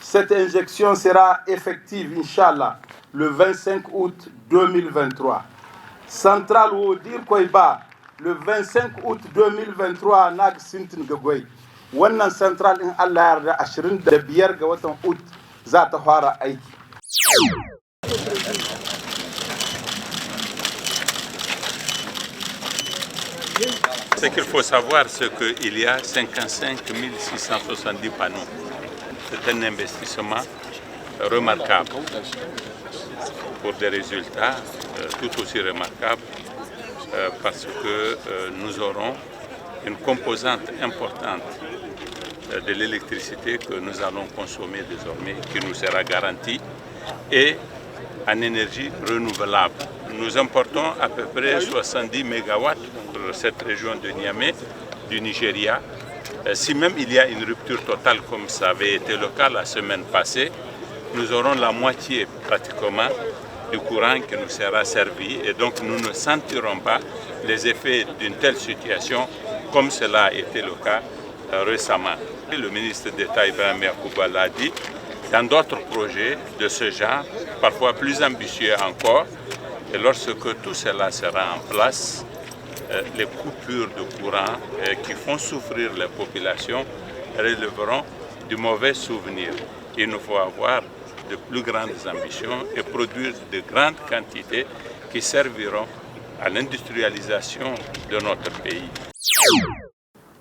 Cette injection sera effective, Inch'Allah, le 25 août 2023. Centrale ou dire Koiba, le 25 août 2023, Nag Sintin Gagway. Wannan centrale in Allah yarda 25 ga watan août za ta fara aiki. Ce qu'il faut savoir, c'est qu'il y a 55 670 panneaux. C'est un investissement remarquable pour des résultats tout aussi remarquables parce que nous aurons une composante importante de l'électricité que nous allons consommer désormais, qui nous sera garantie, et en énergie renouvelable. Nous importons à peu près 70 MW pour cette région de Niamey, du Nigeria. Si même il y a une rupture totale comme ça avait été le cas la semaine passée, nous aurons la moitié pratiquement du courant qui nous sera servi et donc nous ne sentirons pas les effets d'une telle situation comme cela a été le cas récemment. Le ministre d'État Ibrahim Yacouba l'a dit, dans d'autres projets de ce genre, parfois plus ambitieux encore, et lorsque tout cela sera en place, les coupures de courant qui font souffrir les populations relèveront du mauvais souvenir. Il nous faut avoir de plus grandes ambitions et produire de grandes quantités qui serviront à l'industrialisation de notre pays.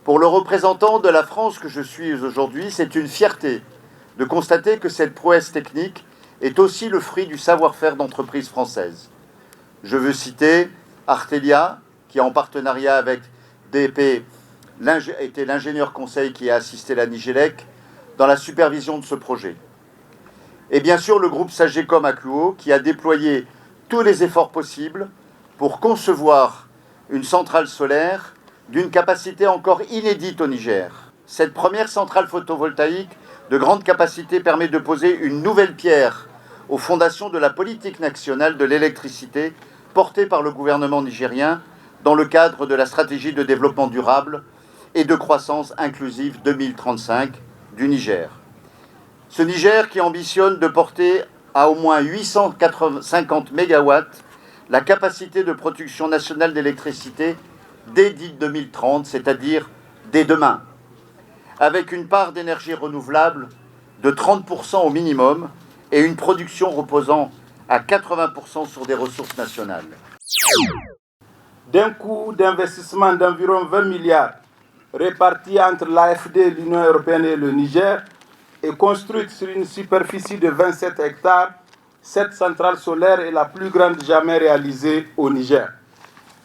Pour le représentant de la France que je suis aujourd'hui, c'est une fierté de constater que cette prouesse technique est aussi le fruit du savoir-faire d'entreprises françaises. Je veux citer Artelia, qui en partenariat avec DEP était l'ingénieur conseil qui a assisté la Nigélec dans la supervision de ce projet. Et bien sûr le groupe Sagecom à Clouot qui a déployé tous les efforts possibles pour concevoir une centrale solaire d'une capacité encore inédite au Niger. Cette première centrale photovoltaïque de grande capacité permet de poser une nouvelle pierre aux fondations de la politique nationale de l'électricité portée par le gouvernement nigérien dans le cadre de la stratégie de développement durable et de croissance inclusive 2035 du Niger. Ce Niger qui ambitionne de porter à au moins 850 MW la capacité de production nationale d'électricité dès 2030, c'est-à-dire dès demain, avec une part d'énergie renouvelable de 30% au minimum et une production reposant à 80% sur des ressources nationales. D'un coût d'investissement d'environ 20 milliards répartis entre l'AFD, l'Union européenne et le Niger et construite sur une superficie de 27 hectares, cette centrale solaire est la plus grande jamais réalisée au Niger.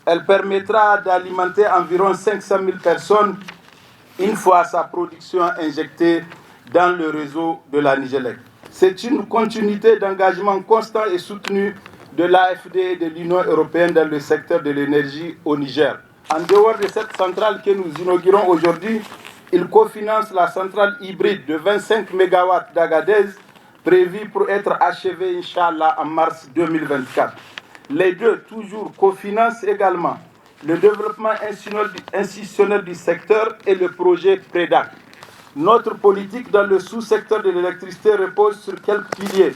Elle permettra d'alimenter environ 500 000 personnes une fois sa production injectée dans le réseau de la Nigélec. C'est une continuité d'engagement constant et soutenu de l'AFD et de l'Union européenne dans le secteur de l'énergie au Niger. En dehors de cette centrale que nous inaugurons aujourd'hui, il cofinance la centrale hybride de 25 MW d'Agadez, prévue pour être achevée, Inch'Allah, en mars 2024. Les deux, toujours, cofinancent également le développement institutionnel du secteur et le projet PREDAC. Notre politique dans le sous-secteur de l'électricité repose sur quelques piliers.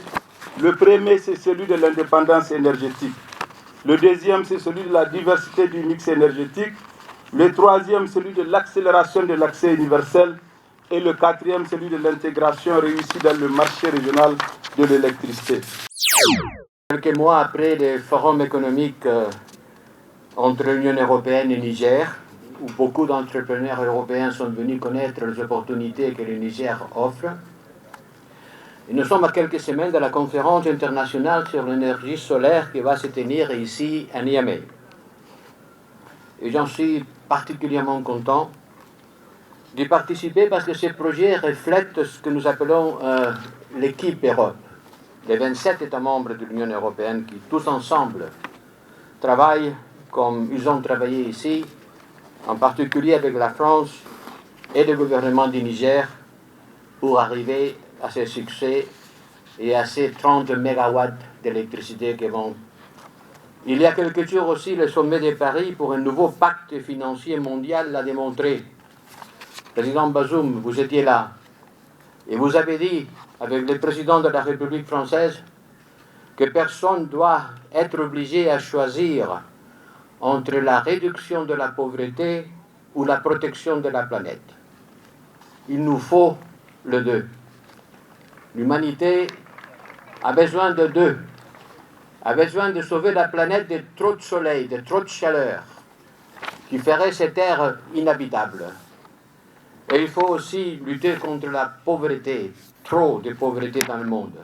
Le premier, c'est celui de l'indépendance énergétique. Le deuxième, c'est celui de la diversité du mix énergétique. Le troisième, celui de l'accélération de l'accès universel. Et le quatrième, celui de l'intégration réussie dans le marché régional de l'électricité. Quelques mois après le forum économique entre l'Union européenne et le Niger, où beaucoup d'entrepreneurs européens sont venus connaître les opportunités que le Niger offre, et nous sommes à quelques semaines de la conférence internationale sur l'énergie solaire qui va se tenir ici à Niamey. Et j'en suis particulièrement content d'y participer parce que ces projets reflètent ce que nous appelons l'équipe Europe. Les 27 États membres de l'Union européenne qui, tous ensemble, travaillent comme ils ont travaillé ici, en particulier avec la France et le gouvernement du Niger, pour arriver à ces succès et à ces 30 MW d'électricité qui vont Il y a quelques jours aussi, le sommet de Paris pour un nouveau pacte financier mondial l'a démontré. Président Bazoum, vous étiez là. Et vous avez dit, avec le président de la République française, que personne doit être obligé à choisir entre la réduction de la pauvreté ou la protection de la planète. Il nous faut le deux. L'humanité a besoin de deux. A besoin de sauver la planète de trop de soleil, de trop de chaleur, qui ferait cette terre inhabitable. Et il faut aussi lutter contre la pauvreté, trop de pauvreté dans le monde.